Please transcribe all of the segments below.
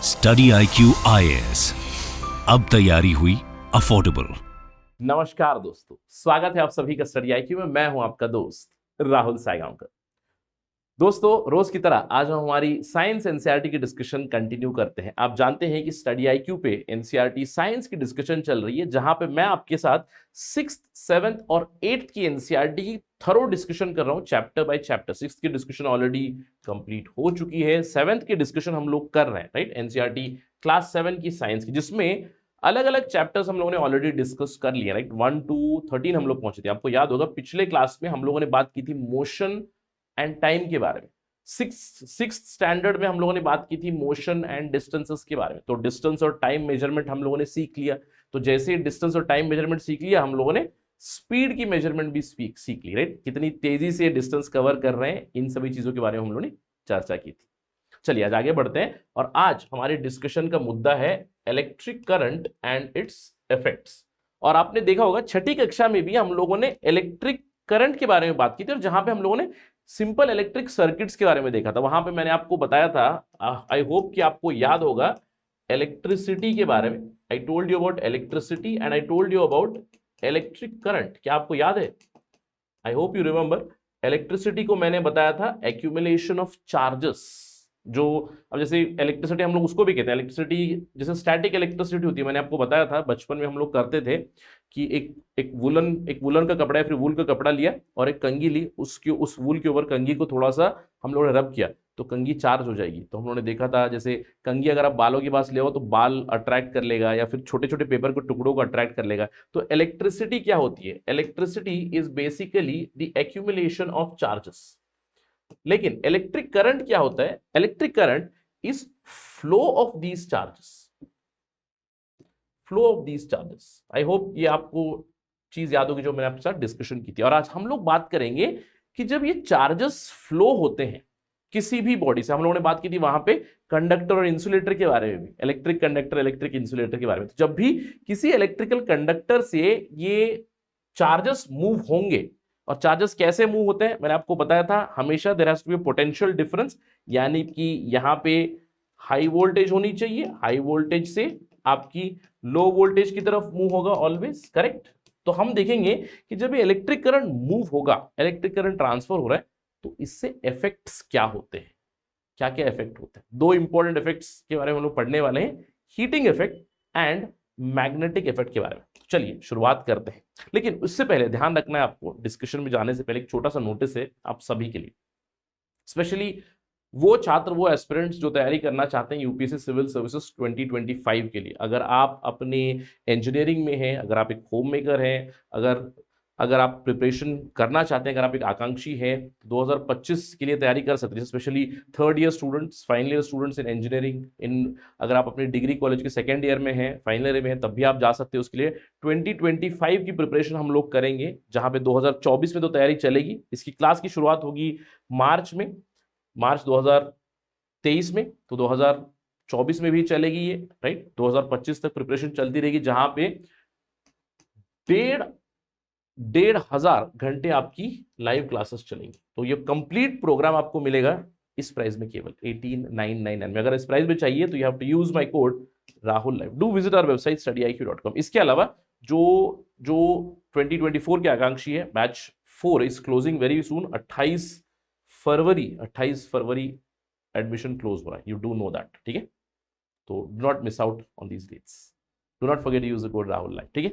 Study IQ IAS, अब तैयारी हुई अफोर्डेबल। नमस्कार दोस्तों, स्वागत है आप सभी का स्टडी IQ में। मैं हूं आपका दोस्त राहुल सायगांवकर। दोस्तों, रोज की तरह आज हम हमारी साइंस एनसीईआरटी की डिस्कशन कंटिन्यू करते हैं। आप जानते हैं कि स्टडी IQ पे एनसीईआरटी साइंस की डिस्कशन चल रही है, जहां पे मैं आपके साथ 6th, 7th और 8th की एनसीईआरटी की थरो डिस्कशन कर रहा हूं, चैप्टर बाय चैप्टर। 6th की डिस्कशन ऑलरेडी कंप्लीट हो चुकी है, 7th की डिस्कशन हम लोग कर रहे हैं, राइट। एनसीईआरटी क्लास 7 की साइंस की, जिसमें अलग अलग चैप्टर्स हम लोगों ने ऑलरेडी डिस्कस कर लिए, राइट। 1 to 13 हम लोग पहुंचे थे। आपको याद होगा पिछले क्लास में हम लोगों ने बात की थी मोशन एंड टाइम के बारे में। सिक्स स्टैंडर्ड में हम लोगों ने बात की थी मोशन एंड डिस्टेंसेस के बारे में। तो डिस्टेंस और टाइम मेजरमेंट हम लोगों ने सीख लिया। तो जैसे डिस्टेंस और टाइम मेजरमेंट सीख लिया, हम लोगों ने स्पीड की मेजरमेंट भी सीख ली, राइट। कितनी तेजी से डिस्टेंस कवर कर रहे हैं, इन सभी चीजों के बारे में हम लोगों ने चर्चा की थी। चलिए आज आगे बढ़ते हैं, और आज हमारे डिस्कशन का मुद्दा है electric current and it's effects. और आपने देखा होगा छठी कक्षा में भी हम लोगों ने इलेक्ट्रिक करंट के बारे में बात की थी, और जहां पे हम लोगों ने सिंपल इलेक्ट्रिक सर्किट्स के बारे में देखा था। वहां पे मैंने आपको बताया था, आई होप कि आपको याद होगा, इलेक्ट्रिसिटी के बारे में। I told you about electricity and I told you about electric current. क्या आपको याद है? I hope you remember. Electricity को मैंने बताया था एक्यूमुलेशन ऑफ चार्जेस। जो अब जैसे इलेक्ट्रिसिटी हम लोग उसको भी कहते हैं, इलेक्ट्रिसिटी जैसे स्टैटिक इलेक्ट्रिसिटी होती है। मैंने आपको बताया था बचपन में हम लोग करते थे कि एक वुलन का कपड़ा है, फिर वूल का कपड़ा लिया और एक कंघी ली, उस वूल के ऊपर कंघी को थोड़ा सा हम लोगों ने रब किया तो कंघी चार्ज हो जाएगी। तो हम लोगों ने देखा था जैसे कंघी अगर आप बालों के पास ले आओ तो बाल अट्रैक्ट कर लेगा, या फिर छोटे छोटे पेपर के टुकड़ों को अट्रैक्ट कर लेगा। तो इलेक्ट्रिसिटी क्या होती है? Electricity is basically the accumulation of charges. लेकिन इलेक्ट्रिक करंट क्या होता है? Electric current is flow of these charges. Flow of these charges. I hope ये आपको चीज याद होगी जो मैंने आपके साथ डिस्कशन की थी। और आज हम लोग बात करेंगे कि जब ये चार्जेस फ्लो होते हैं किसी भी बॉडी से, हम लोगों ने बात की थी वहां पे कंडक्टर और इंसुलेटर के बारे में भी, इलेक्ट्रिक कंडक्टर इलेक्ट्रिक इंसुलेटर के बारे में। तो जब भी किसी इलेक्ट्रिकल कंडक्टर से ये चार्जेस मूव होंगे, और चार्जेस कैसे मूव होते हैं मैंने आपको बताया था, हमेशा there has to be potential difference, यानी कि यहां पे हाई वोल्टेज होनी चाहिए, हाई वोल्टेज से आपकी लो वोल्टेज की तरफ मूव होगा ऑलवेज, करेक्ट। तो हम देखेंगे कि जब ये इलेक्ट्रिक करंट मूव होगा, इलेक्ट्रिक करंट ट्रांसफर हो रहा है, तो इससे इफेक्ट्स क्या होते हैं, क्या क्या इफेक्ट होते हैं। दो इंपॉर्टेंट इफेक्ट्स के बारे में हम लोग पढ़ने वाले हैं, heating effect and magnetic effect के बारे में। चलिए शुरुआत करते हैं। लेकिन उससे पहले ध्यान रखना है आपको, डिस्कशन में जाने से पहले एक छोटा सा नोटिस है आप सभी के लिए, स्पेशली वो छात्र, वो एस्पिरेंट्स जो तैयारी करना चाहते हैं यूपीएससी सिविल सर्विसेज 2025 के लिए। अगर आप अपने इंजीनियरिंग में हैं, अगर आप एक होम मेकर हैं, अगर आप प्रिपरेशन करना चाहते हैं, अगर आप एक आकांक्षी हैं, 2025 के लिए तैयारी कर सकते हैं। Specially third year students, final year students in engineering, अगर आप अपनी डिग्री कॉलेज के सेकेंड ईयर में हैं, फाइनल ईयर में हैं, तब भी आप जा सकते हैं उसके लिए। 2025 की प्रिपरेशन हम लोग करेंगे, जहां पे 2024 में तो तैयारी चलेगी। इसकी क्लास की शुरुआत होगी मार्च 2023 में, तो 2024 में भी चलेगी ये, राइट। 2025 तक प्रिपरेशन चलती रहेगी, जहां पे 1,500 घंटे आपकी लाइव क्लासेस चलेंगी। तो ये कंप्लीट प्रोग्राम आपको मिलेगा इस प्राइस में, केवल 18,999 में। अगर इस प्राइस में चाहिए तो you have to use my code Rahul live. Do visit our website studiiq.com। इसके अलावा जो 2024 के आकांक्षी है, batch 4 is closing very soon. 28 फरवरी एडमिशन क्लोज हो रहा है, यू डू नो दैट, ठीक है। तो do not miss out on these dates, do not forget use the code Rahul live, ठीक है।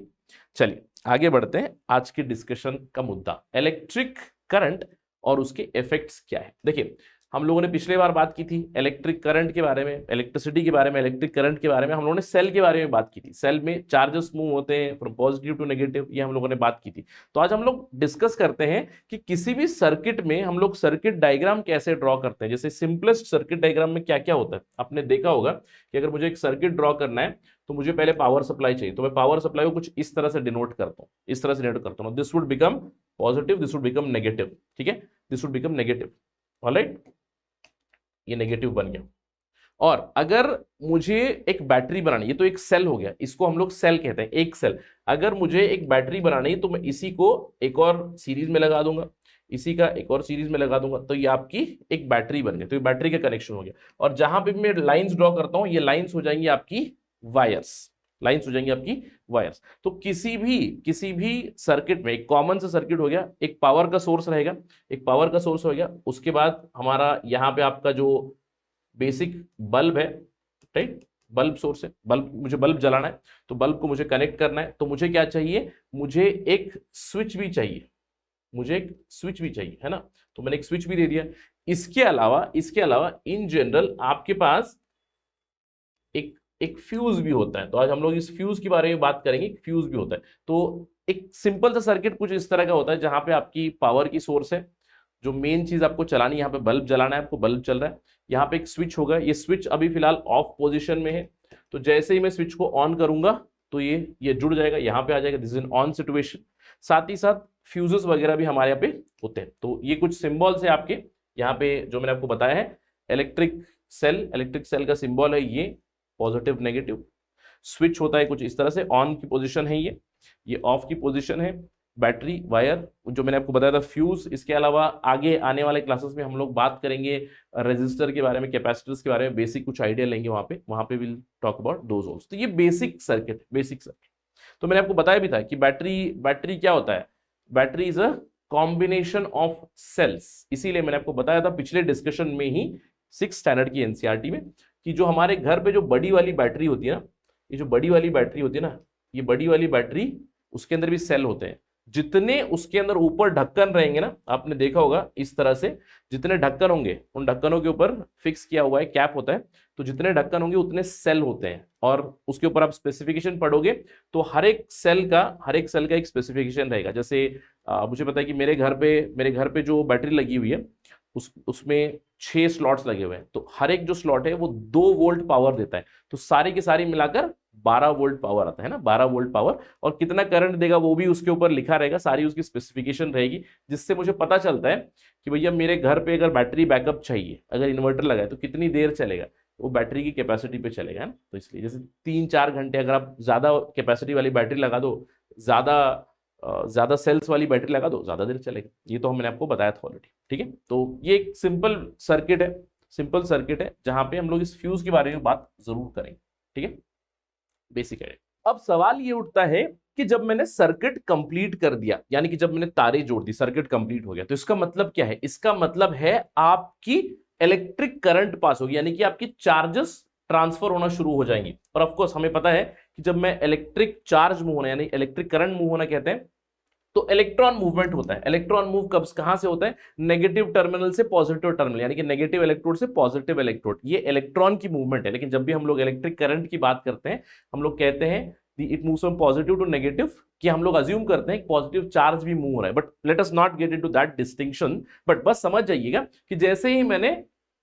चलिए आगे बढ़ते हैं। आज के डिस्कशन का मुद्दा इलेक्ट्रिक करंट और उसके इफेक्ट्स क्या है। देखिए, हम लोगों ने पिछले बार बात की थी इलेक्ट्रिक करंट के बारे में, इलेक्ट्रिसिटी के बारे में, इलेक्ट्रिक करंट के बारे में। हम लोगों ने सेल के बारे में बात की थी, सेल में चार्जेस मूव होते हैं फ्रॉम पॉजिटिव टू नेगेटिव, ये हम लोगों ने बात की थी। तो आज हम लोग डिस्कस करते हैं कि किसी भी सर्किट में हम लोग सर्किट डायग्राम कैसे ड्रॉ करते हैं। जैसे सिंपलेस्ट सर्किट डायग्राम में क्या क्या होता है, आपने देखा होगा कि अगर मुझे एक सर्किट ड्रॉ करना है तो मुझे पहले पावर सप्लाई चाहिए। तो मैं पावर सप्लाई को कुछ इस तरह से डिनोट करता हूँ, इस तरह से डिनोट करता हूँ। This would become positive, this would become negative, ठीक है, this would become negative, alright, ये नेगेटिव बन गया। और अगर मुझे एक बैटरी बनानी है, तो एक सेल हो गया, इसको हम लोग सेल कहते हैं, एक सेल। अगर मुझे एक बैटरी बनानी है तो मैं इसी को एक और सीरीज में लगा दूंगा, इसी का एक और सीरीज में लगा दूंगा, तो ये आपकी एक बैटरी बन गई, तो ये बैटरी का कनेक्शन हो गया। और जहां पे मैं लाइंस ड्रॉ करता हूं, ये लाइंस हो जाएंगी आपकी वायर्स, लाइंस हो जाएंगी आपकी वायर्स। तो किसी भी सर्किट में एक कॉमन सा सर्किट हो गया, एक पावर का सोर्स रहेगा, एक पावर का सोर्स हो गया, उसके बाद हमारा यहाँ पे आपका जो बेसिक बल्ब है, राइट, बल्ब सोर्स है, बल्ब, मुझे बल्ब जलाना है, तो बल्ब को मुझे कनेक्ट करना है, तो मुझे क्या चाहिए, मुझे एक स्विच भी चाहिए, मुझे एक स्विच भी चाहिए, है ना, तो मैंने एक स्विच भी दे दिया। इसके अलावा इन जनरल आपके पास एक फ्यूज भी होता है, तो आज हम लोग इस फ्यूज के बारे में बात करेंगे। फ्यूज भी होता है, तो एक सिंपल सा सर्किट कुछ इस तरह का होता है, जहां पे आपकी पावर की सोर्स है, जो मेन चीज आपको चलानी है, यहाँ पे बल्ब जलाना है आपको, बल्ब चल रहा है, यहाँ पे एक स्विच होगा, ये स्विच अभी फिलहाल ऑफ पोजीशन में है, तो जैसे ही मैं स्विच को ऑन करूंगा तो ये जुड़ जाएगा, यहाँ पे आ जाएगा, this is an on situation. साथ ही साथ फ्यूजेस वगैरह भी हमारे यहाँ पे होते हैं। तो ये कुछ सिंबल्स है आपके यहाँ पे जो मैंने आपको बताया है। इलेक्ट्रिक सेल का सिंबल है ये पॉजिटिव नेगेटिव। स्विच होता है कुछ इस तरह से, ऑन की पोजीशन है ये ऑफ की पोजीशन है। बैटरी, वायर जो मैंने आपको बताया था, फ्यूज। इसके अलावा आगे आने वाले क्लासेस में हम लोग बात करेंगे रेजिस्टर के बारे में, कैपेसिटर्स के बारे में, बेसिक कुछ आइडिया लेंगे वहां पे will talk about those also. तो ये बेसिक सर्किट। तो मैंने आपको बताया भी था कि बैटरी क्या होता है, battery is a combination of cells. इसीलिए मैंने आपको बताया था पिछले डिस्कशन में ही 6th स्टैंडर्ड की एनसीईआरटी में, कि जो हमारे घर पे जो बड़ी वाली बैटरी होती है ना, ये जो बड़ी वाली बैटरी होती है ना, ये बड़ी वाली बैटरी, उसके अंदर भी सेल होते हैं। जितने उसके अंदर ऊपर ढक्कन रहेंगे ना, आपने देखा होगा इस तरह से, जितने ढक्कन होंगे उन ढक्कनों के ऊपर फिक्स किया हुआ है, कैप होता है, तो जितने ढक्कन होंगे उतने सेल होते हैं। और उसके ऊपर आप स्पेसिफिकेशन पढ़ोगे तो हर एक सेल का एक स्पेसिफिकेशन रहेगा। जैसे मुझे पता है कि मेरे घर पे जो बैटरी लगी हुई है उसमें 6 स्लॉट्स लगे हुए हैं, तो हर एक जो स्लॉट है वो 2 वोल्ट पावर देता है, तो सारी की सारी मिलाकर 12 वोल्ट पावर आता है ना, 12 वोल्ट पावर। और कितना करंट देगा वो भी उसके ऊपर लिखा रहेगा, सारी उसकी स्पेसिफिकेशन रहेगी, जिससे मुझे पता चलता है कि भैया मेरे घर पे अगर बैटरी बैकअप चाहिए, अगर इन्वर्टर लगा है तो कितनी देर चलेगा, वो बैटरी की कैपेसिटी पे चलेगा ना। तो इसलिए जैसे 3-4 घंटे अगर आप ज्यादा कैपेसिटी वाली बैटरी लगा दो, ज्यादा सेल्स वाली बैटरी लगा दो, ज्यादा देर चलेगा। ये तो मैंने आपको बताया था ऑलरेडी, ठीक है। तो ये एक सिंपल सर्किट है जहां पे हम लोग इस फ्यूज के बारे में बात जरूर करेंगे, ठीक है, बेसिक है। अब सवाल ये उठता है कि जब मैंने सर्किट कंप्लीट कर दिया, यानी कि जब मैंने तारे जोड़ दी, सर्किट कंप्लीट हो गया, तो इसका मतलब क्या है? इसका मतलब है आपकी इलेक्ट्रिक करंट पास होगी, यानी कि आपकी चार्जेस ट्रांसफर होना शुरू हो जाएंगी। और ऑफ कोर्स हमें पता है कि जब मैं इलेक्ट्रिक चार्ज मूव होना, यानी इलेक्ट्रिक करंट मूव होना कहते हैं, तो इलेक्ट्रॉन मूवमेंट होता है। इलेक्ट्रॉन मूव कहां से होता है? नेगेटिव टर्मिनल से पॉजिटिव टर्मिनल, यानी कि नेगेटिव इलेक्ट्रोड से पॉजिटिव इलेक्ट्रोड, ये इलेक्ट्रॉन की मूवमेंट है। लेकिन जब भी हम लोग इलेक्ट्रिक करंट की बात करते हैं, हम लोग कहते हैं it moves from positive to negative, कि हम लोग अज्यूम करते हैं पॉजिटिव चार्ज भी मूव हो रहा है, but let us not get into that distinction. But बस समझ जाइएगा कि जैसे ही मैंने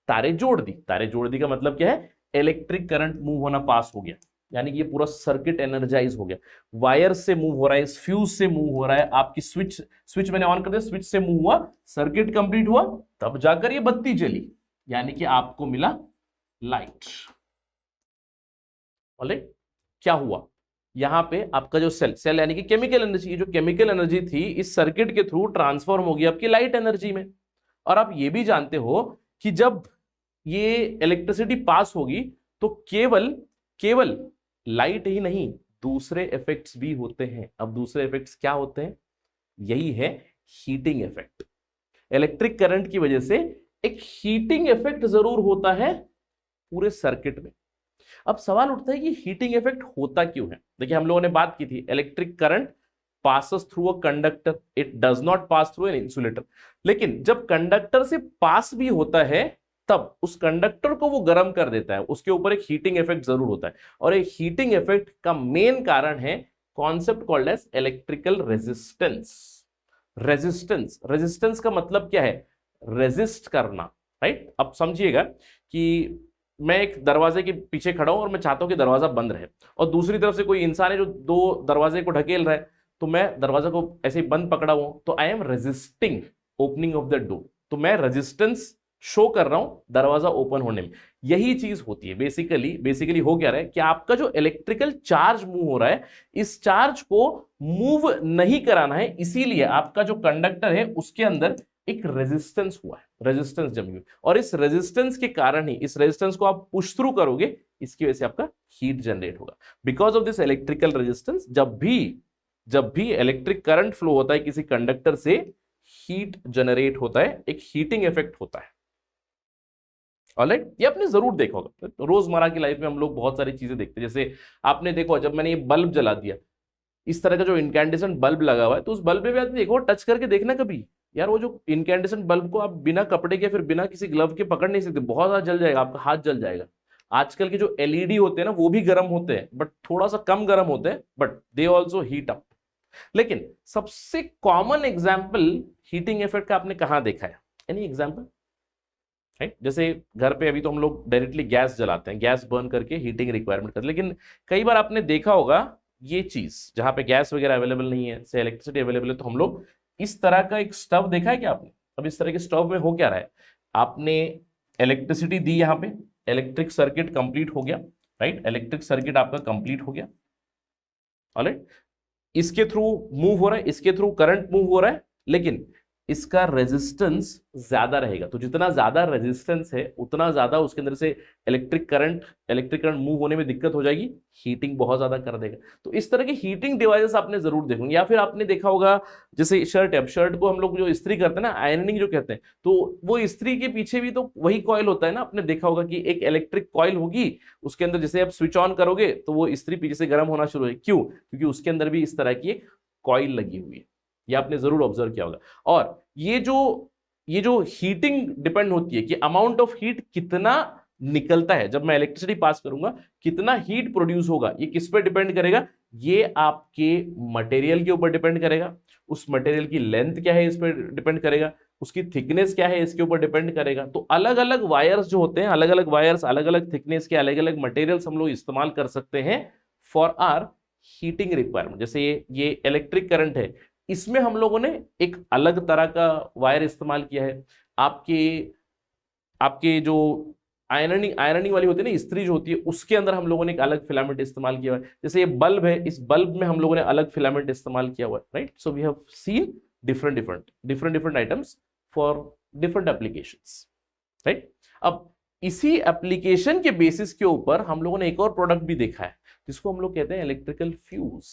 तारे जोड़ दी का मतलब क्या है? इलेक्ट्रिक करंट मूव होना पास हो गया, यानी कि ये पूरा सर्किट एनर्जाइज हो गया। वायर से मूव हो रहा है, इस फ्यूज से मूव हो रहा है, आपकी स्विच मैंने ऑन कर दिया, स्विच से मूव हुआ, सर्किट कंप्लीट हुआ, तब जाकर ये बत्ती जली, यानी कि आपको मिला लाइट। ऑलराइट, क्या हुआ यहां पे? आपका जो सेल यानी कि केमिकल एनर्जी, ये जो केमिकल एनर्जी थी इस सर्किट के थ्रू ट्रांसफॉर्म हो गई आपकी लाइट एनर्जी में। और आप ये भी जानते हो कि जब ये इलेक्ट्रिसिटी पास होगी तो केवल लाइट ही नहीं, दूसरे इफेक्ट्स भी होते हैं। अब दूसरे इफेक्ट्स क्या होते हैं? यही है हीटिंग इफेक्ट। इलेक्ट्रिक करंट की वजह से एक हीटिंग इफेक्ट जरूर होता है पूरे सर्किट में। अब सवाल उठता है कि हीटिंग इफेक्ट होता क्यों है? देखिए, हम लोगों ने बात की थी, electric current passes through a conductor, it does not pass through an insulator। लेकिन जब कंडक्टर से पास भी होता है तब उस कंडक्टर को वो गर्म कर देता है, उसके ऊपर एक हीटिंग इफेक्ट जरूर होता है। और एक हीटिंग इफेक्ट का मेन कारण है concept called as electrical resistance. Resistance का मतलब क्या है? रेजिस्ट करना, राइट। अब समझिएगा कि मैं एक दरवाजे के पीछे खड़ा हूं और मैं चाहता हूं कि दरवाजा बंद रहे, और दूसरी तरफ से कोई इंसान है जो 2 दरवाजे को ढकेल रहा है, तो मैं दरवाजा को ऐसे ही बंद पकड़ा हुआ, तो I am resisting opening of the door, तो मैं रेजिस्टेंस शो कर रहा हूं दरवाजा ओपन होने में। यही चीज होती है बेसिकली हो क्या रहा है कि आपका जो इलेक्ट्रिकल चार्ज मूव हो रहा है, इस चार्ज को मूव नहीं कराना है, इसीलिए आपका जो कंडक्टर है उसके अंदर एक रेजिस्टेंस हुआ है, रेजिस्टेंस जमी हुई, और इस रेजिस्टेंस के कारण ही, इस रेजिस्टेंस को आप पुश थ्रू करोगे, इसकी वजह से आपका हीट जनरेट होगा। Because of this electrical resistance, जब भी इलेक्ट्रिक करंट फ्लो होता है किसी कंडक्टर से, हीट जनरेट होता है, एक हीटिंग इफेक्ट होता है। ऑलराइट, ये आपने जरूर देखा होगा, रोजमर्रा की लाइफ में हम लोग बहुत सारी चीजें देखते हैं। जैसे आपने देखो, जब मैंने ये बल्ब जला दिया, इस तरह का जो इनकैंडेसेंट बल्ब लगा हुआ है, तो उस बल्ब में भी आपने देखो, टच करके देखना कभी, यार वो जो इनकैंडेसेंट बल्ब को आप बिना कपड़े के, फिर बिना किसी ग्लव के पकड़ नहीं सकते, बहुत ज्यादा जल जाएगा, आपका हाथ जल जाएगा। आजकल के जो एलईडी होते हैं ना, वो भी गर्म होते हैं, बट थोड़ा सा कम गर्म होते हैं, but they also heat up. लेकिन सबसे कॉमन एग्जाम्पल हीटिंग इफेक्ट का आपने कहां देखा है? Any example? राइट, जैसे घर पे अभी तो हम लोग डायरेक्टली गैस जलाते हैं, गैस बर्न करके हीटिंग रिक्वायरमेंट करते हैं, लेकिन कई बार आपने देखा होगा ये चीज, जहां पे गैस वगैरह अवेलेबल नहीं है, से इलेक्ट्रिसिटी अवेलेबल है, तो हम लोग इस तरह का एक स्टव देखा है क्या आपने? अब इस तरह के स्टव में हो क्या रहा है, आपने इलेक्ट्रिसिटी दी, यहाँ पे इलेक्ट्रिक सर्किट कंप्लीट हो गया, राइट, इलेक्ट्रिक सर्किट आपका कंप्लीट हो गया, ऑलराइट, इसके थ्रू मूव हो रहा है, इसके थ्रू करंट मूव हो रहा है, लेकिन इसका रेजिस्टेंस ज्यादा रहेगा। तो जितना ज्यादा रेजिस्टेंस है, उतना ज्यादा उसके अंदर से इलेक्ट्रिक करंट मूव होने में दिक्कत हो जाएगी, हीटिंग बहुत ज्यादा कर देगा। तो इस तरह की हीटिंग डिवाइसेस आपने जरूर देखोगे। या फिर आपने देखा होगा, जैसे शर्ट है, अब शर्ट को हम लोग जो इस्त्री करते हैं ना, आयरनिंग जो कहते हैं, तो वो इस्त्री के पीछे भी तो वही कॉइल होता है ना। आपने देखा होगा कि एक इलेक्ट्रिक कॉइल होगी, उसके अंदर जैसे आप स्विच ऑन करोगे तो वो इस्त्री पीछे से गर्म होना शुरू है। क्यों? क्योंकि उसके अंदर भी इस तरह की एक कॉइल लगी हुई है। ये आपने जरूर ऑब्जर्व किया होगा। और ये जो हीटिंग डिपेंड होती है कि अमाउंट ऑफ हीट कितना निकलता है, जब मैं इलेक्ट्रिसिटी पास करूंगा कितना हीट प्रोड्यूस होगा, ये किस पे डिपेंड करेगा? ये आपके मटेरियल के ऊपर डिपेंड करेगा, उस मटेरियल की लेंथ क्या है इस पर डिपेंड करेगा, उसकी थिकनेस क्या है इसके ऊपर डिपेंड करेगा। तो अलग अलग वायर्स जो होते हैं, अलग अलग वायर्स, अलग अलग थिकनेस के अलग अलग मटेरियल्स हम लोग इस्तेमाल कर सकते हैं फॉर आर हीटिंग रिक्वायरमेंट। जैसे ये इलेक्ट्रिक करंट है, इसमें हम लोगों ने एक अलग तरह का वायर इस्तेमाल किया है। आपके जो आयरनिंग वाली होती है ना, इस्त्री जो होती है, उसके अंदर हम लोगों ने एक अलग फिलामेंट इस्तेमाल किया हुआ है। जैसे ये बल्ब है, इस बल्ब में हम लोगों ने अलग फिलामेंट इस्तेमाल किया हुआ है, right. So we have seen different items for different applications, right. अब इसी एप्लीकेशन के बेसिस के ऊपर हम लोगों ने एक और प्रोडक्ट भी देखा है, जिसको हम लोग कहते हैं इलेक्ट्रिकल फ्यूज।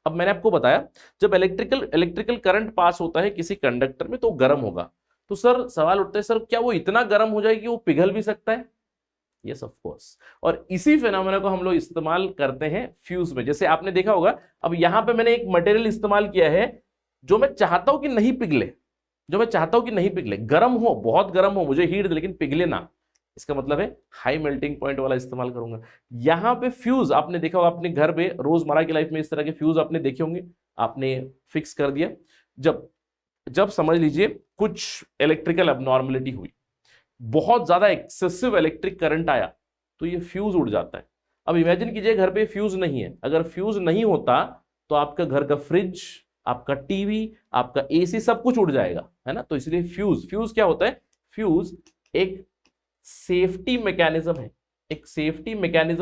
अब मैंने आपको बताया, जब इलेक्ट्रिकल करंट पास होता है किसी कंडक्टर में तो गर्म होगा। तो सर सवाल उठता है, सर क्या वो इतना गर्म हो जाए कि वो पिघल भी सकता है? Yes of course. और इसी फिनोमेना को हम लोग इस्तेमाल करते हैं फ्यूज में। जैसे आपने देखा होगा, अब यहां पे मैंने एक मटेरियल इस्तेमाल किया है जो मैं चाहता हूं कि नहीं पिघले, गर्म हो, बहुत गर्म हो, मुझे हीट दे, लेकिन पिघले ना। इसका मतलब है हाई मेल्टिंग पॉइंट वाला इस्तेमाल करूंगा। यहां पे फ्यूज आपने देखा होगा, अपने घर पे रोजमर्रा की लाइफ में इस तरह के फ्यूज आपने देखे होंगे, आपने फिक्स कर दिया। जब समझ लीजिए कुछ इलेक्ट्रिकल अबनॉर्मलिटी हुई, बहुत ज्यादा एक्सेसिव इलेक्ट्रिक करंट आया, तो ये फ्यूज उड़ जाता है। अब इमेजिन कीजिए घर पे फ्यूज नहीं है, अगर फ्यूज नहीं होता तो आपका घर का फ्रिज, आपका टीवी, आपका एसी, सब कुछ उड़ जाएगा, है ना। तो इसलिए फ्यूज क्या होता है? फ्यूज एक सेफ्टी मैकेनिज्म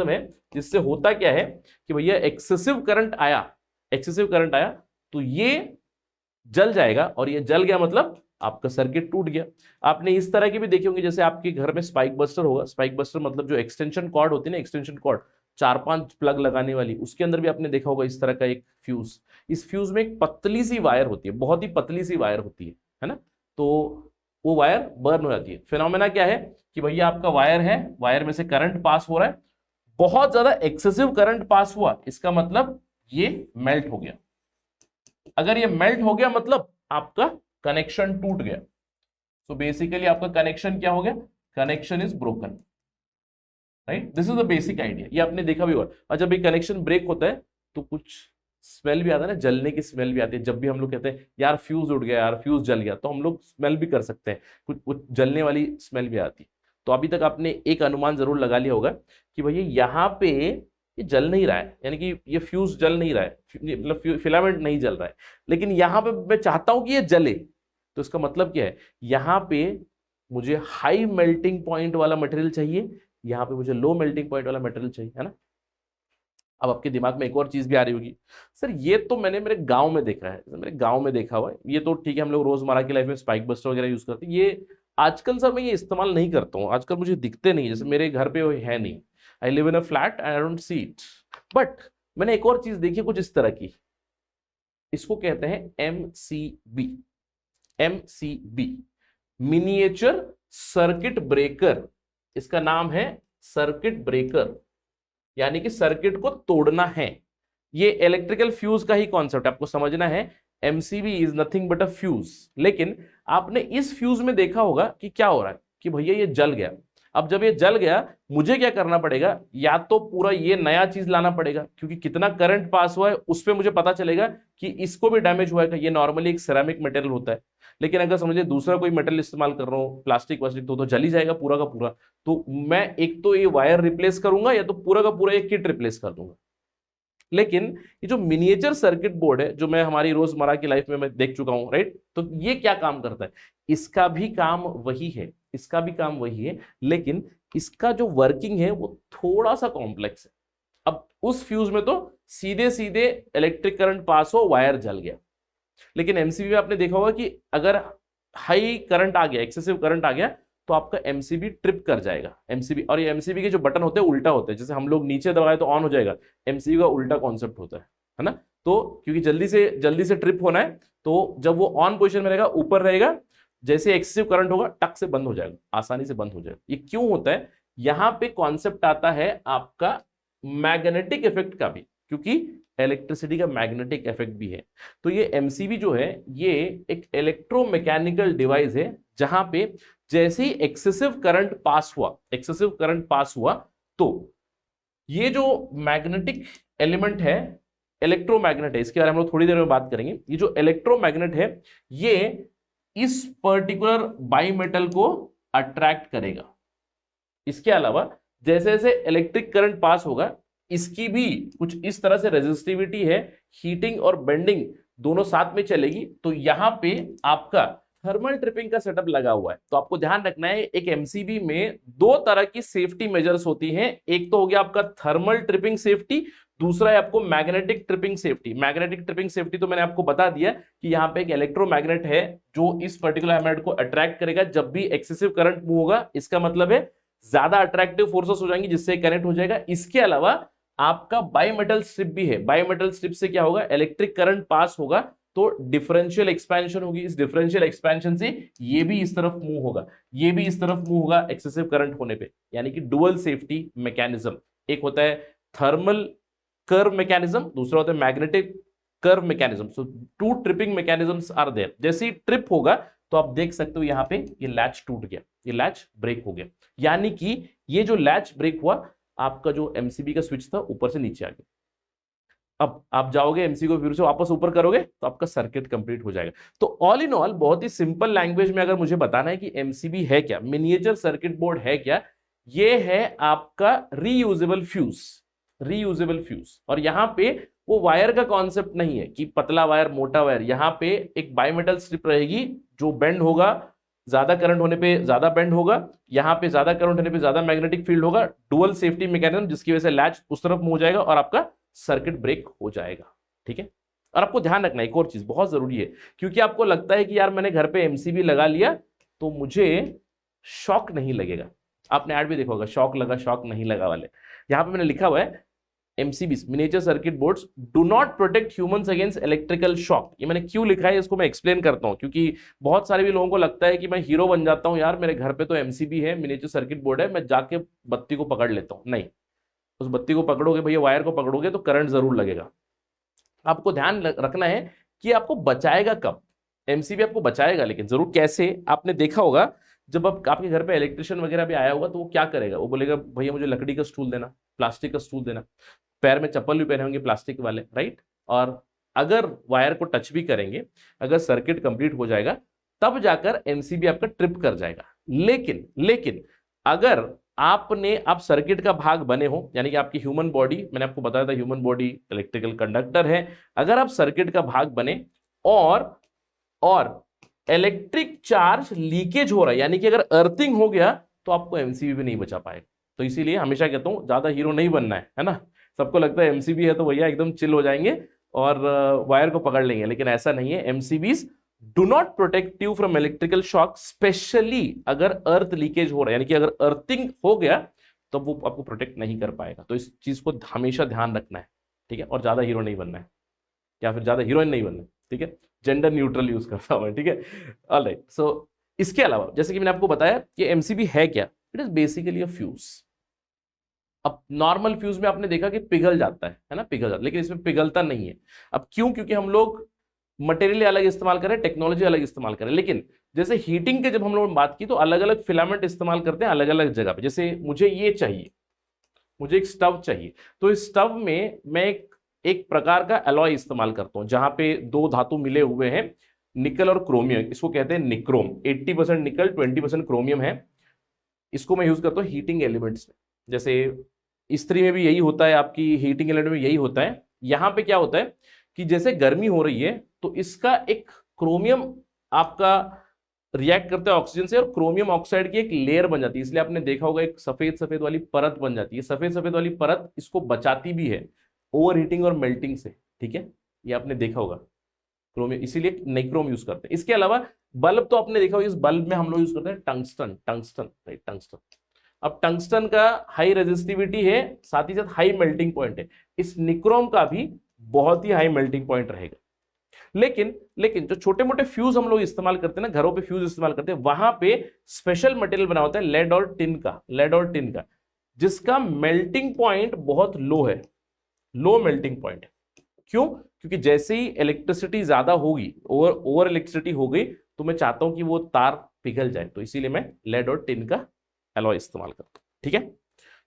है, जिससे होता क्या है कि भैया एक्सेसिव करंट आया तो ये जल जाएगा, और ये जल गया मतलब आपका सर्किट टूट गया। आपने इस तरह की भी देखी होंगी, जैसे आपके घर में स्पाइक बस्टर होगा। स्पाइक बस्टर मतलब जो एक्सटेंशन कॉर्ड होती है ना, एक्सटेंशन कॉर्ड 4-5 प्लग लगाने वाली, उसके अंदर भी आपने देखा होगा इस तरह का एक फ्यूज। इस फ्यूज में एक पतली सी वायर होती है, बहुत ही पतली सी वायर होती है ना। तो वो वायर बर्न हो जाती है। फिनोमेना क्या है कि भैया आपका वायर है, वायर में से करंट पास हो रहा है, बहुत ज्यादा एक्सेसिव करंट पास हुआ, इसका मतलब ये मेल्ट हो गया। अगर ये मेल्ट हो गया मतलब आपका कनेक्शन टूट गया। तो बेसिकली आपका कनेक्शन क्या हो गया? Connection is broken, right. This is the basic idea, ये आपने देखा भी होगा। और जब ये कनेक्शन ब्रेक होता है तो कुछ स्मेल भी आता है ना, जलने की स्मेल भी आती है। जब भी हम लोग कहते हैं यार फ्यूज उड़ गया, यार फ्यूज जल गया, तो हम लोग स्मेल भी कर सकते हैं, कुछ जलने वाली स्मेल भी आती है। तो अभी तक आपने एक अनुमान जरूर लगा लिया होगा कि भैया यहाँ पे ये जल नहीं रहा है, यानी कि ये फ्यूज जल नहीं रहा है, मतलब फिलामेंट नहीं जल रहा है, लेकिन यहाँ पे मैं चाहता हूं कि ये जले। तो इसका मतलब क्या है? यहाँ पे मुझे हाई मेल्टिंग पॉइंट वाला मटेरियल चाहिए, यहाँ पे मुझे लो मेल्टिंग पॉइंट वाला मटेरियल चाहिए, है ना। अब आपके दिमाग में एक और चीज भी आ रही होगी, सर ये तो मैंने मेरे गांव में देखा है, मेरे गांव में देखा हुआ है, ये तो ठीक है, हम लोग रोजमर्रा की लाइफ में स्पाइक बस्टर वगैरह यूज करते हैं, ये आजकल सर मैं ये इस्तेमाल नहीं करता हूँ, आजकल मुझे दिखते नहीं, जैसे मेरे घर पे वो है नहीं, I live in a flat, I don't see it. But मैंने एक और चीज देखी कुछ इस तरह की, इसको कहते हैं MCB. MCB, miniature circuit breaker, इसका नाम है सर्किट ब्रेकर, यानी कि सर्किट को तोड़ना है। ये इलेक्ट्रिकल फ्यूज का ही कॉन्सेप्ट आपको समझना है। MCB is nothing but a fuse. लेकिन आपने इस फ्यूज में देखा होगा कि क्या हो रहा है कि भैया ये जल गया। अब जब ये जल गया, मुझे क्या करना पड़ेगा, या तो पूरा ये नया चीज लाना पड़ेगा, क्योंकि कितना करंट पास हुआ है उस पर मुझे पता चलेगा कि इसको भी डैमेज हुआ है। ये नॉर्मली एक सेरामिक मटेरियल होता है, लेकिन अगर समझिए दूसरा कोई मेटल इस्तेमाल कर रहा हूँ, प्लास्टिक वास्टिक, तो जल ही जाएगा पूरा का पूरा। तो मैं एक तो ये वायर रिप्लेस करूंगा, या तो पूरा का पूरा एक किट रिप्लेस कर दूंगा। लेकिन ये जो मिनिएचर सर्किट बोर्ड है, जो मैं हमारी रोजमर्रा की लाइफ में मैं देख चुका हूं, राइट, तो ये क्या काम करता है, इसका भी काम वही है, इसका भी काम वही है, लेकिन इसका जो वर्किंग है वो थोड़ा सा कॉम्प्लेक्स है। अब उस फ्यूज में तो सीधे सीधे इलेक्ट्रिक करंट पास हो, वायर जल गया। लेकिन एमसीबी में आपने देखा होगा कि अगर हाई करंट आ गया, एक्सेसिव करंट आ गया, तो आपका एमसीबी ट्रिप कर जाएगा। एमसीबी, और ये एमसीबी के जो बटन होते हैं उल्टा होते हैं, जैसे हम लोग नीचे दबाए तो ऑन हो जाएगा, एमसीबी का उल्टा कॉन्सेप्ट होता है ना। तो क्योंकि जल्दी से ट्रिप होना है, तो जब वो ऑन पोजीशन में रहेगा, ऊपर रहेगा, जैसे एक्सेसिव करंट होगा टक से बंद हो जाएगा, आसानी से बंद हो जाएगा। ये क्यों होता है, यहां पे कॉन्सेप्ट आता है आपका मैग्नेटिक इफेक्ट का भी, क्योंकि इलेक्ट्रिसिटी का मैग्नेटिक इफेक्ट भी है। तो ये एमसीबी जो है ये एक इलेक्ट्रोमैकेनिकल डिवाइस है, जहां पे जैसे ही एक्सेसिव करंट पास हुआ, तो ये जो मैग्नेटिक एलिमेंट है, इलेक्ट्रोमैग्नेट है, इसके बारे में हम लोग थोड़ी देर में बात करेंगे। ये जो इलेक्ट्रोमैग्नेट है, ये इस पर्टिकुलर बाईमेटल को अट्रैक्ट करेगा। इसके अलावा जैसे जैसे इलेक्ट्रिक करंट पास होगा, इसकी भी कुछ इस तरह से रेजिस्टिविटी है, हीटिंग और बेंडिंग दोनों साथ में चलेगी। तो यहां पे आपका थर्मल ट्रिपिंग का सेटअप लगा हुआ है। तो आपको ध्यान रखना है, एक एमसीबी में दो तरह की सेफ्टी मेजर्स होती हैं। एक तो हो गया आपका थर्मल ट्रिपिंग सेफ्टी, दूसरा है आपको magnetic tripping safety. Magnetic tripping safety तो मैंने आपको बता दिया कि यहाँ पे एक इलेक्ट्रोमैग्नेट है जो इस पर्टिकुलर एलिमेंट को अट्रैक्ट करेगा जब भी एक्सेसिव करंट मूव होगा। इसका मतलब है ज्यादा अट्रैक्टिव फोर्सेस हो जाएंगी, जिससे कनेक्ट हो जाएगा। इसके अलावा आपका बाईमेटल स्ट्रिप भी है। बाईमेटल स्ट्रिप से क्या होगा, इलेक्ट्रिक करंट पास होगा तो डिफरेंशियल एक्सपेंशन होगी। इस डिफरेंशियल एक्सपेंशन से ये भी इस तरफ मूव होगा, ये भी इस तरफ मूव होगा एक्सेसिव करंट होने पे, यानी कि डुअल सेफ्टी मैकेनिज्म। एक होता है थर्मल कर्व मैकेनिज्म, दूसरा होता है magnetic curve mechanism. So two tripping mechanisms are there. जैसे ही ट्रिप होगा तो आप देख सकते हो यहाँ पे ये लैच टूट गया, ये लैच ब्रेक हो गया, यानी कि ये जो लैच ब्रेक हुआ, आपका जो एमसीबी का स्विच था ऊपर से नीचे आ गया। अब आप जाओगे एमसी को फिर से वापस ऊपर करोगे तो आपका सर्किट कंप्लीट हो जाएगा। तो ऑल इन ऑल, बहुत ही सिंपल लैंग्वेज में अगर मुझे बताना है कि एमसीबी है क्या, मिनिएचर सर्किट बोर्ड है क्या, ये है आपका रीयूजेबल फ्यूज। रीयूजेबल फ्यूज, और यहां पे वो वायर का कॉन्सेप्ट नहीं है कि पतला वायर मोटा वायर। यहां पे एक बाईमेटल स्ट्रिप रहेगी जो बेंड होगा, ज्यादा करंट होने पे ज्यादा बेंड होगा, यहां पे ज्यादा करंट होने पे ज्यादा मैग्नेटिक फील्ड होगा। डुअल सेफ्टी मैकेनिज्म, जिसकी वजह से लैच उस तरफ मूव हो जाएगा और आपका सर्किट ब्रेक हो जाएगा। ठीक है। और आपको ध्यान रखना एक और चीज बहुत जरूरी है, क्योंकि आपको लगता है कि यार मैंने घर पे एमसीबी लगा लिया तो मुझे शॉक नहीं लगेगा। आपने ऐड भी देखा होगा, शॉक लगा शॉक नहीं लगा वाले। यहां पे मैंने लिखा हुआ है MCBs, miniature circuit boards, do not protect humans against electrical shock. ये मैंने क्यों लिखा है, इसको मैं एक्सप्लेन करता हूं, क्योंकि बहुत सारे भी लोगों को लगता है कि मैं हीरो बन जाता हूं, यार मेरे घर पे तो एमसीबी है, मिनिएचर सर्किट बोर्ड है, मैं जाके बत्ती को पकड़ लेता हूं। नहीं, उस बत्ती को पकड़ोगे भैया, वायर को पकड़ोगे तो करंट जरूर लगेगा। आपको ध्यान रखना है कि आपको बचाएगा कब, एमसीबी आपको बचाएगा, लेकिन जरूर कैसे। आपने देखा होगा जब आपके घर पे इलेक्ट्रिशियन वगैरह भी आया होगा तो वो क्या करेगा, वो बोलेगा भैया मुझे लकड़ी का स्टूल देना, प्लास्टिक का स्टूल देना, पैर में चप्पल भी पहने होंगे प्लास्टिक वाले, राइट। और अगर वायर को टच भी करेंगे, अगर सर्किट कंप्लीट हो जाएगा तब जाकर एमसीबी आपका ट्रिप कर जाएगा। लेकिन अगर आप सर्किट का भाग बने हो, यानी कि आपकी ह्यूमन बॉडी, मैंने आपको बताया था ह्यूमन बॉडी इलेक्ट्रिकल कंडक्टर है, अगर आप सर्किट का भाग बने और इलेक्ट्रिक चार्ज लीकेज हो रहा है, यानी कि अगर अर्थिंग हो गया, तो आपको एमसीबी भी नहीं बचा पाएगा। तो इसीलिए हमेशा कहता हूं ज्यादा हीरो नहीं बनना है ना, सबको लगता है एमसीबी है तो भैया एकदम चिल हो जाएंगे और वायर को पकड़ लेंगे, लेकिन ऐसा नहीं है। MCBs do not protect you from electrical shock, specially अगर अर्थ लीकेज हो रहा है, यानी कि अगर अर्थिंग हो गया तो वो आपको प्रोटेक्ट नहीं कर पाएगा। तो इस चीज को हमेशा ध्यान रखना है, ठीक है। और ज्यादा हीरो नहीं बनना है, या फिर ज्यादा हीरोइन नहीं बनना है, ठीक है। जेंडर न्यूट्रल यूज करता हूं मैं, ठीक है। ऑलराइट, सो इसके अलावा जैसे कि मैंने आपको बताया कि एमसीबी है क्या, it is basically a fuse. अब नॉर्मल फ्यूज में आपने देखा कि पिघल जाता है ना, पिघल जाता है, लेकिन इसमें पिघलता नहीं है। अब क्यों? क्योंकि हम लोग मटेरियल अलग इस्तेमाल करें, टेक्नोलॉजी अलग इस्तेमाल करें, लेकिन जैसे हीटिंग के जब हम लोग बात की तो अलग अलग फिलामेंट इस्तेमाल करते हैं अलग अलग जगह पे। जैसे मुझे ये चाहिए, मुझे एक स्टव चाहिए, तो इस स्टव में मैं एक प्रकार का अलॉय इस्तेमाल करता हूं जहां पे दो धातु मिले हुए हैं, निकल और क्रोमियम, इसको कहते हैं निक्रोम। 80% निकल 20% क्रोमियम है। इसको मैं यूज करता हूँ हीटिंग एलिमेंट्स में। जैसे इस्त्री में भी यही होता है, आपकी हीटिंग एलिमेंट में यही होता है। यहाँ पे क्या होता है कि जैसे गर्मी हो रही है तो इसका एक क्रोमियम आपका रिएक्ट करता है ऑक्सीजन से, और क्रोमियम ऑक्साइड की एक लेयर बन जाती है। इसलिए आपने देखा होगा एक सफेद सफेद वाली परत बन जाती है। सफेद सफेद वाली परत इसको बचाती भी है ओवर हीटिंग और मेल्टिंग से, ठीक है। ये आपने देखा होगा क्रोमियम, इसीलिए नाइक्रोम यूज करते हैं। इसके अलावा बल्ब तो आपने देखा होगा, इस बल्ब में हम लोग यूज करते हैं टंगस्टन, टंगस्टन, राइट, टंगस्टन। अब टंगस्टन का हाई रेजिस्टिविटी है, साथ ही साथ हाई मेल्टिंग पॉइंट है। इस निक्रोम का भी बहुत ही हाई मेल्टिंग पॉइंट रहेगा। लेकिन जो छोटे मोटे फ्यूज हम लोग इस्तेमाल करते हैं ना, घरों पे फ्यूज इस्तेमाल करते हैं, वहां पे स्पेशल मटेरियल बना होता है लेड और टिन का, लेड और टिन का, जिसका मेल्टिंग पॉइंट बहुत लो है, लो मेल्टिंग पॉइंट है। क्यों? क्योंकि जैसे ही इलेक्ट्रिसिटी ज्यादा होगी, ओवर इलेक्ट्रिसिटी हो गई, तो मैं चाहता हूं कि वो तार पिघल जाए, तो इसीलिए मैं लेड और टिन का एलॉय इस्तेमाल करता हूं, ठीक है।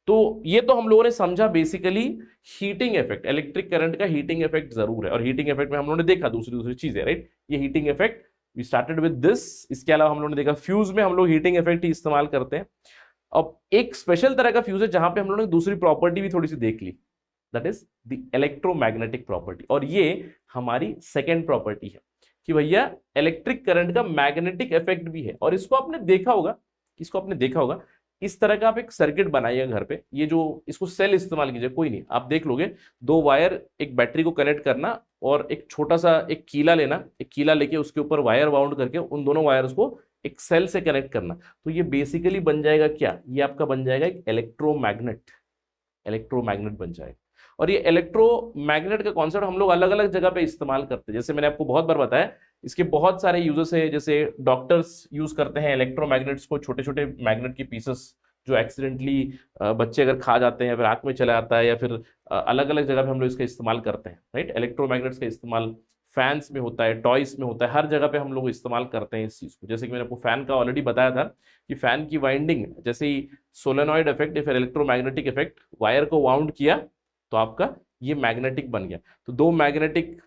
तो ये तो हम लोगों ने समझा basically heating effect, electric current का हीटिंग इफेक्ट जरूर है, और हीटिंग इफेक्ट में हम लोगों ने देखा दूसरी चीजें, राइट। ये heating effect we started with this. इसके अलावा हम लोगों ने देखा फ्यूज में हम लोग हीटिंग इफेक्ट ही इस्तेमाल करते हैं। अब एक स्पेशल तरह का फ्यूज है जहां पे हम लोगों ने दूसरी प्रॉपर्टी भी थोड़ी सी देख ली, that is the electromagnetic property. और ये हमारी सेकेंड प्रॉपर्टी है कि भैया इलेक्ट्रिक करंट का मैग्नेटिक इफेक्ट भी है। और इसको आपने देखा होगा, इस तरह का आप एक सर्किट बनाइएगा घर पे, ये जो इसको सेल इस्तेमाल कीजिए, कोई नहीं, आप देख लोगे, दो वायर एक बैटरी को कनेक्ट करना और एक छोटा सा एक कीला लेना, एक कीला लेके उसके ऊपर वायर बाउंड करके उन दोनों वायर्स को एक सेल से कनेक्ट करना। तो ये बेसिकली बन जाएगा क्या? ये आपका बन जाएगा एक इलेक्ट्रोमैग्नेट, इलेक्ट्रोमैग्नेट बन जाएगा। और ये इलेक्ट्रोमैग्नेट का कॉन्सेप्ट हम लोग अलग अलग जगह पे इस्तेमाल करते हैं। जैसे मैंने आपको बहुत बार बताया, इसके बहुत सारे यूजेस है। जैसे डॉक्टर्स यूज करते हैं इलेक्ट्रोमैग्नेट्स को, छोटे छोटे मैग्नेट की पीसेस जो एक्सीडेंटली बच्चे अगर खा जाते हैं, फिर आंख में चला जाता है, या फिर अलग अलग जगह पे हम लोग इसका इस्तेमाल करते हैं, राइट। इलेक्ट्रोमैग्नेट्स का इस्तेमाल फैंस में होता है, टॉयस में होता है, हर जगह पे हम लोग इस्तेमाल करते हैं इस चीज को। जैसे कि मैंने आपको फैन का ऑलरेडी बताया था कि फैन की वाइंडिंग, जैसे ही सोलेनॉइड इफेक्ट या फिर इलेक्ट्रोमैग्नेटिक इफेक्ट, वायर को वाउंड किया तो आपका ये मैग्नेटिक बन गया। तो दो मैग्नेटिक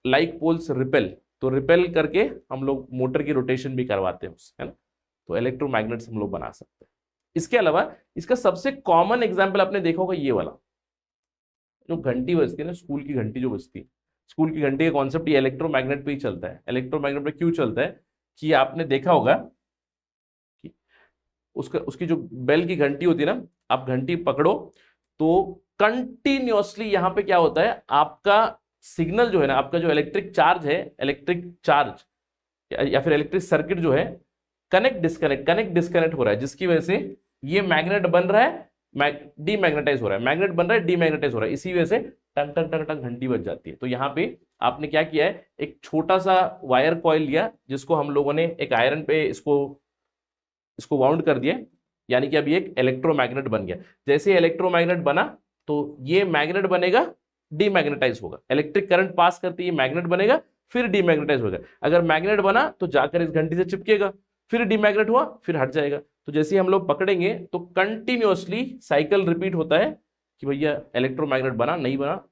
लाइक पोल्स रिपेल, तो रिपेल करके हम लोग मोटर की रोटेशन भी करवाते हैं उससे, है ना। तो इलेक्ट्रोमैग्नेट्स हम लोग बना सकते हैं। इसके अलावा इसका सबसे कॉमन एग्जाम्पल आपने देखा होगा ये वाला, जो घंटी बजती है ना, स्कूल की घंटी जो बजती है, स्कूल की घंटी का कॉन्सेप्ट ये इलेक्ट्रोमैग्नेट पे ही चलता है। इलेक्ट्रोमैग्नेट पे क्यों चलता है कि आपने देखा होगा कि उसकी जो बेल की घंटी होती है ना, आप घंटी पकड़ो तो कंटिन्यूअसली यहां पे क्या होता है, आपका सिग्नल जो है ना, आपका जो इलेक्ट्रिक चार्ज है, इलेक्ट्रिक चार्ज या फिर इलेक्ट्रिक सर्किट जो है, कनेक्ट डिस्कनेक्ट हो रहा है, जिसकी वजह से ये मैग्नेट बन रहा है, डीमैग्नेटाइज हो रहा है, मैग्नेट बन रहा है, डीमैग्नेटाइज हो रहा है। इसी वजह से टंग टंग टंग टंग घंटी बज जाती है। तो यहाँ पे आपने क्या किया है, एक छोटा सा वायर कॉइल लिया, जिसको हम लोगों ने एक आयरन पे इसको वाउंड कर दिया, यानी कि अभी एक इलेक्ट्रोमैग्नेट बन गया। जैसे इलेक्ट्रोमैग्नेट बना तो ये मैग्नेट बनेगा, डीमैग्नेटाइज होगा, इलेक्ट्रिक करंट पास करते ही मैग्नेट बनेगा, फिर डीमैग्नेटाइज होगा। अगर मैग्नेट बना तो जाकर इस घंटी से चिपकेगा, फिर डीमैग्नेट हुआ, फिर हट जाएगा। तो जैसे ही हम लोग पकड़ेंगे तो कंटिन्यूअसली साइकिल रिपीट होता है कि भैया इलेक्ट्रोमैग्नेट बना, नहीं बना,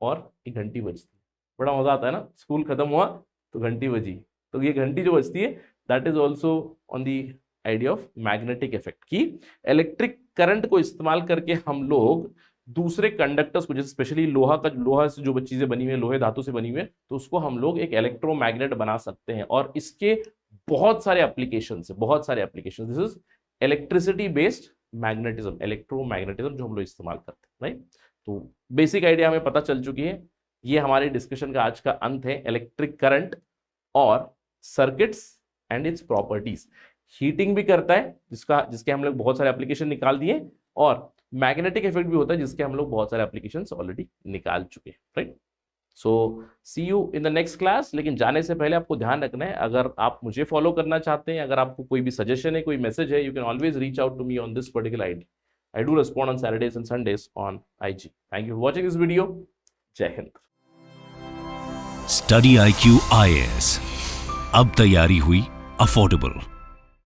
और एक घंटी बजती है। बड़ा मजा आता है ना, स्कूल खत्म हुआ तो घंटी बजी। तो ये घंटी जो बजती है, that is also on the idea of magnetic effect, की इलेक्ट्रिक करंट को इस्तेमाल करके हम लोग दूसरे कंडक्टर्स को, जैसे स्पेशली लोहा से जो चीजें बनी हुई है, लोहे धातु से बनी हुई है, तो उसको हम लोग एक इलेक्ट्रोमैग्नेट बना सकते हैं। और इसके बहुत सारे एप्लीकेशन है, बहुत सारे application. This is electricity based magnetism, electromagnetism जो हम लोग इस्तेमाल करते हैं, राइट। तो बेसिक आइडिया हमें पता चल चुकी है। ये हमारे डिस्कशन का आज का अंत है, इलेक्ट्रिक करंट और circuits and its properties. Heating भी करता है जिसके हम लोग बहुत सारे एप्लीकेशन निकाल दिए, और मैग्नेटिक इफेक्ट भी होता है जिसके हम लोग बहुत सारे एप्लीकेशंस ऑलरेडी निकाल चुके हैं, right. So see you in the next class. लेकिन जाने से पहले आपको ध्यान रखना है, अगर आप मुझे फॉलो करना चाहते हैं, अगर आपको कोई भी सजेशन है, कोई मैसेज है, you can always reach out to me on this particular ID. I do respond on Saturdays and Sundays on IG. Thank you for watching this video. Jai Hind. Study IQ IAS, अब तैयारी हुई affordable.